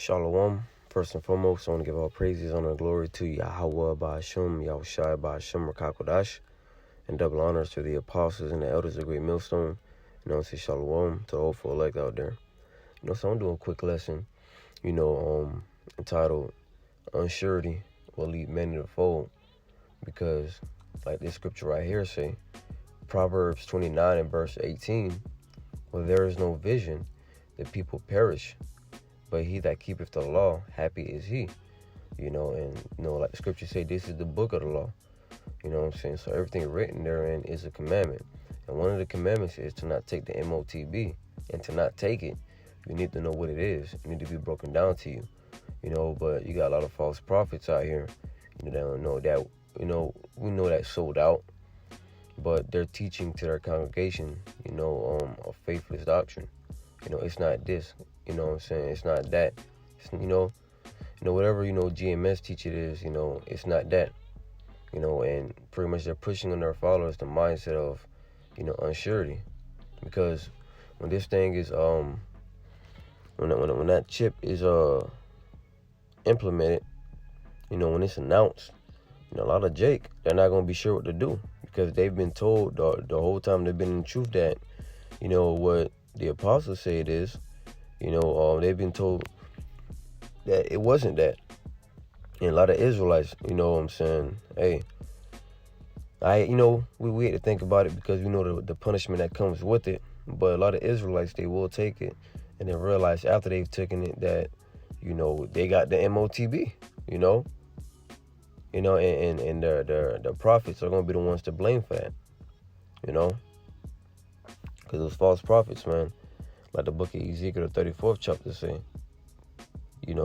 Shalom. First and foremost, I want to give all praises, honor, and glory to Yahweh Ba'ashum, Yahushai Ba'ashum, Rakakodash, and double honors to the apostles and the elders of Great Millstone. And I want to say shalom to the hopeful elect out there. So I'm doing a quick lesson, entitled Unsurity will lead many to fold. Because, like this scripture right here say, Proverbs 29 and verse 18, where there is no vision, the people perish. But he that keepeth the law, happy is he. Like the scripture say, this is the book of the law. You know what I'm saying? So everything written therein is a commandment. And one of the commandments is to not take the MOTB. And to not take it, you need to know what it is. It need to be broken down to you. But you got a lot of false prophets out here. They don't know that, we know that sold out. But they're teaching to their congregation, a faithless doctrine. It's not this. You know what I'm saying? It's not that. It's, whatever, GMS teach it is, it's not that. And pretty much they're pushing on their followers the mindset of, unsurety. Because when this thing is, when that chip is implemented, when it's announced, a lot of Jake, they're not going to be sure what to do. Because they've been told the whole time they've been in the truth that, what the apostles say it is. They've been told that it wasn't that. And a lot of Israelites, hey, we hate to think about it because we know the punishment that comes with it. But a lot of Israelites, they will take it and then realize after they've taken it that, they got the MOTB, and the prophets are going to be the ones to blame for that, because those false prophets, man, like the book of Ezekiel, the 34th chapter say, let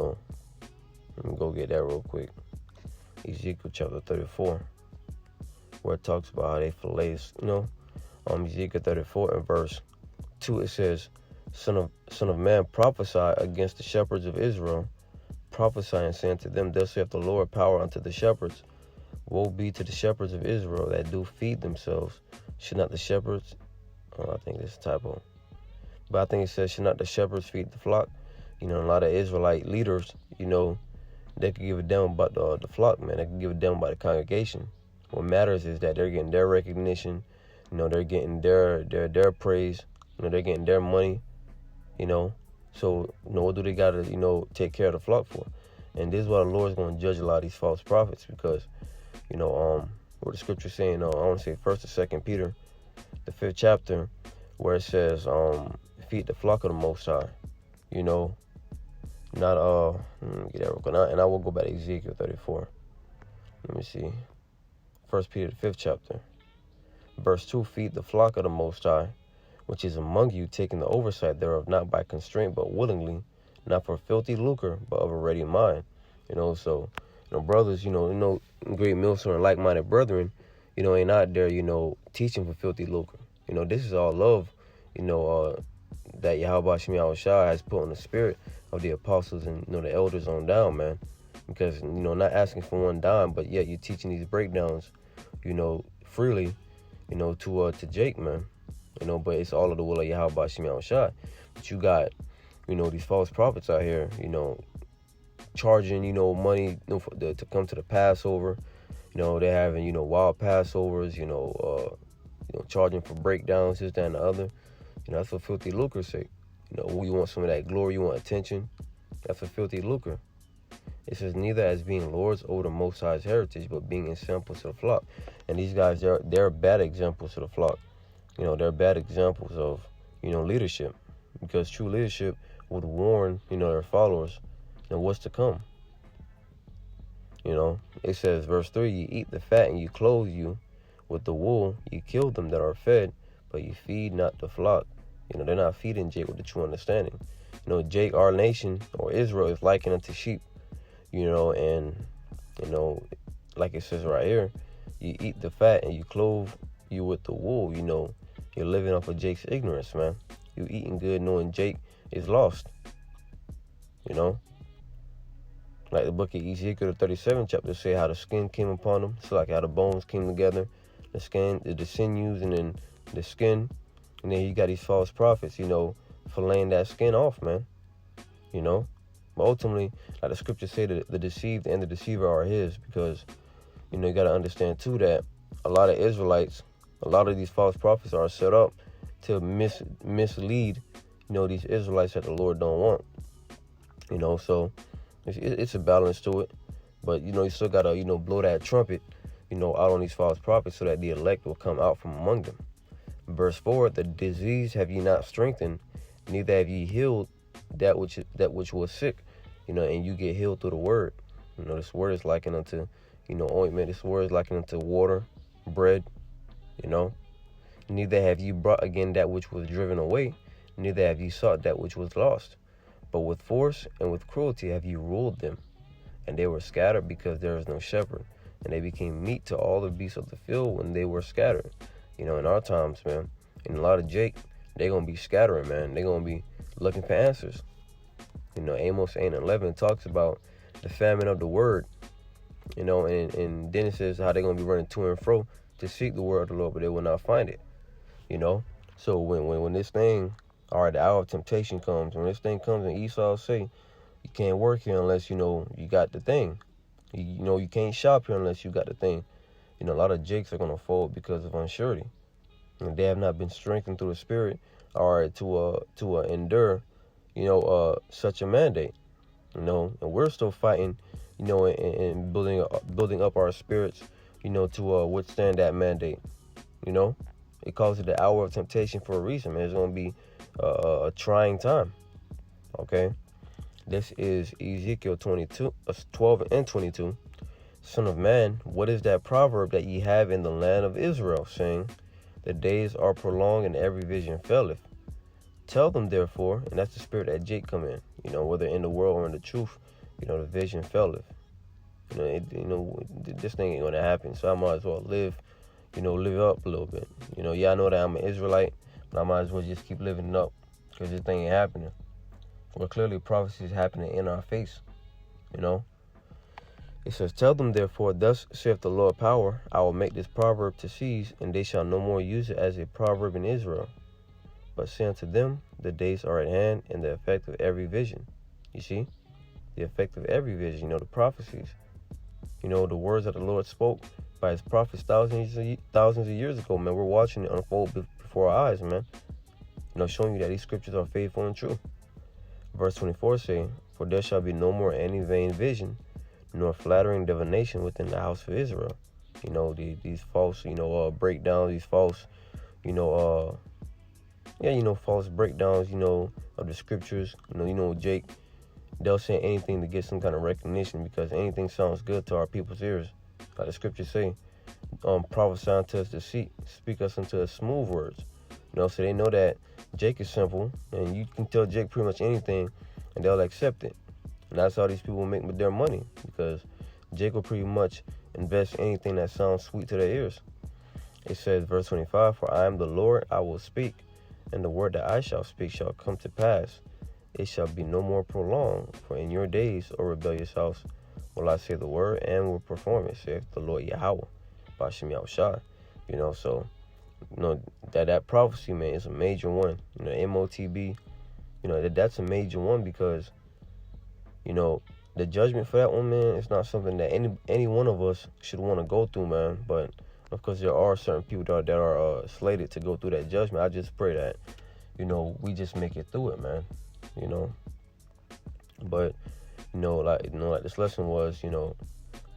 me go get that real quick. Ezekiel chapter 34, where it talks about how they fillets, Ezekiel 34 and verse 2, it says, Son of man, prophesy against the shepherds of Israel, prophesying, saying to them, thus saith the Lord, power unto the shepherds. Woe be to the shepherds of Israel that do feed themselves. Should not the shepherds, I think this is a typo, but I think it says, should not the shepherds feed the flock? A lot of Israelite leaders, they could give a damn about the flock, man. They could give a damn about the congregation. What matters is that they're getting their recognition, they're getting their praise, they're getting their money, So, what do they got to, take care of the flock for? And this is why the Lord's going to judge a lot of these false prophets because, what the scripture saying, I want to say 1st or 2nd Peter, the 5th chapter, where it says, feed the flock of the Most High, not, get that real quick. And I will go back to Ezekiel 34. Let me see. 1 Peter, the 5th chapter, verse 2, feed the flock of the Most High, which is among you, taking the oversight thereof, not by constraint, but willingly, not for filthy lucre, but of a ready mind. So, brothers, great millstone and like-minded brethren, ain't out there, teaching for filthy lucre. This is all love, that Yahweh Yahushai has put on the spirit of the apostles and, the elders on down, man. Because, not asking for one dime, but yet you're teaching these breakdowns, freely, to Jake, man. But it's all of the will of Yahweh Yahushai. But you got, these false prophets out here, charging, money to come to the Passover. They're having, wild Passovers, charging for breakdowns, this, that, and the other. That's for filthy lucre's sake. You want some of that glory, you want attention. That's for filthy lucre. It says, neither as being lords over the Most High's heritage, but being examples to the flock. And these guys, they're bad examples to the flock. They're bad examples of, leadership. Because true leadership would warn, their followers, what's to come. It says, verse 3, you eat the fat and you clothe you with the wool. You kill them that are fed, but you feed not the flock. They're not feeding Jake with the true understanding. Jake, our nation, or Israel, is likened unto sheep. And, like it says right here, you eat the fat and you clothe you with the wool. You're living off of Jake's ignorance, man. You eating good knowing Jake is lost. Like the book of Ezekiel, the 37th chapter, say how the skin came upon him. So like how the bones came together, the skin, the sinews, and then the skin. And then you got these false prophets, filleting that skin off, man. But ultimately, like the scriptures say, that the deceived and the deceiver are his, because, you got to understand too that a lot of Israelites, a lot of these false prophets are set up to mislead, these Israelites that the Lord don't want. So it's a balance to it. But, you still got to, blow that trumpet, out on these false prophets so that the elect will come out from among them. Verse 4, the disease have ye not strengthened, neither have ye healed that which was sick, and you get healed through the word. This word is likened unto, ointment. This word is likened unto water, bread, Neither have ye brought again that which was driven away, neither have ye sought that which was lost. But with force and with cruelty have ye ruled them. And they were scattered because there was no shepherd. And they became meat to all the beasts of the field when they were scattered. In our times, man, in a lot of Jake, they're going to be scattering, man. They're going to be looking for answers. Amos 8:11 talks about the famine of the word. And then it says how they're going to be running to and fro to seek the word of the Lord, but they will not find it. So when this thing, all right, the hour of temptation comes, when this thing comes and Esau say, you can't work here unless, you got the thing. You can't shop here unless you got the thing. A lot of Jakes are going to fold because of unsurety. And they have not been strengthened through the Spirit, all right, to endure, such a mandate. And we're still fighting, and building up our spirits, to withstand that mandate. It calls it the hour of temptation for a reason, man. It's going to be a trying time. Okay? This is Ezekiel 12 and 22. Son of man, what is that proverb that ye have in the land of Israel, saying, the days are prolonged and every vision faileth? Tell them therefore, and that's the spirit that Jake come in, whether in the world or in the truth, the vision faileth. This thing ain't going to happen, so I might as well live up a little bit. I know that I'm an Israelite, but I might as well just keep living up, because this thing ain't happening. Well, clearly prophecy is happening in our face, It says, tell them therefore, thus saith the Lord power, I will make this proverb to cease, and they shall no more use it as a proverb in Israel. But say unto them, the days are at hand, and the effect of every vision. You see? The effect of every vision, the prophecies. The words that the Lord spoke by his prophets thousands of years ago, man. We're watching it unfold before our eyes, man. Showing you that these scriptures are faithful and true. Verse 24 say, for there shall be no more any vain vision, nor flattering divination within the house of Israel. These false, breakdowns, these false, false breakdowns, of the scriptures. Jake, they'll say anything to get some kind of recognition, because anything sounds good to our people's ears. Like the scriptures say, prophesy unto us deceit, speak us into smooth words. So they know that Jake is simple, and you can tell Jake pretty much anything, and they'll accept it. And that's how these people make with their money, because Jake will pretty much invest anything that sounds sweet to their ears. It says, verse 25, for I am the Lord, I will speak, and the word that I shall speak shall come to pass. It shall be no more prolonged, for in your days, O rebellious house, will I say the word and will perform it, saith the Lord Yahweh, Bashem Yahushua. So, that prophecy, man, is a major one. MOTB, that's a major one, because, the judgment for that one, man, it's not something that any one of us should want to go through, man. But, of course, there are certain people that are slated to go through that judgment. I just pray that, we just make it through it, man. But, like this lesson was,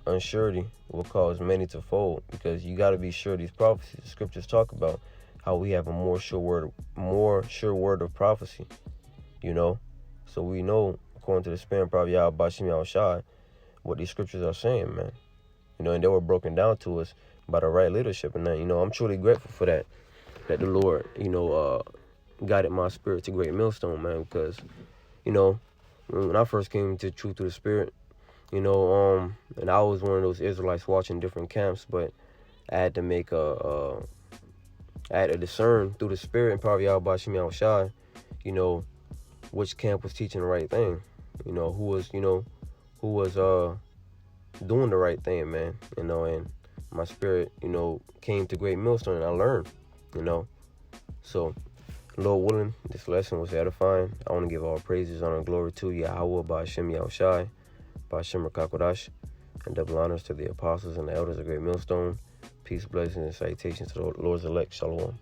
unsurety will cause many to fold, because you got to be sure these prophecies, the scriptures talk about how we have a more sure word of prophecy, So we know, according to the Spirit of Yahweh Bashem Yahushua, what these scriptures are saying, man. And they were broken down to us by the right leadership. And, I'm truly grateful for that the Lord, guided my spirit to great millstone, man, because, when I first came to truth through the Spirit, and I was one of those Israelites watching different camps, but I had to make I had to discern through the Spirit and power of Yahweh Bashem Yahushua, which camp was teaching the right thing, who was doing the right thing, man, and my spirit, came to great millstone, and I learned, so Lord willing, this lesson was edifying. I want to give all praises, honor, and glory to Yahweh, Ba'ashem Yahushai, Ba'ashem Rakakwadash, and double honors to the apostles and the elders of Great Millstone. Peace, blessings, and salutations to the Lord's elect. Shalom.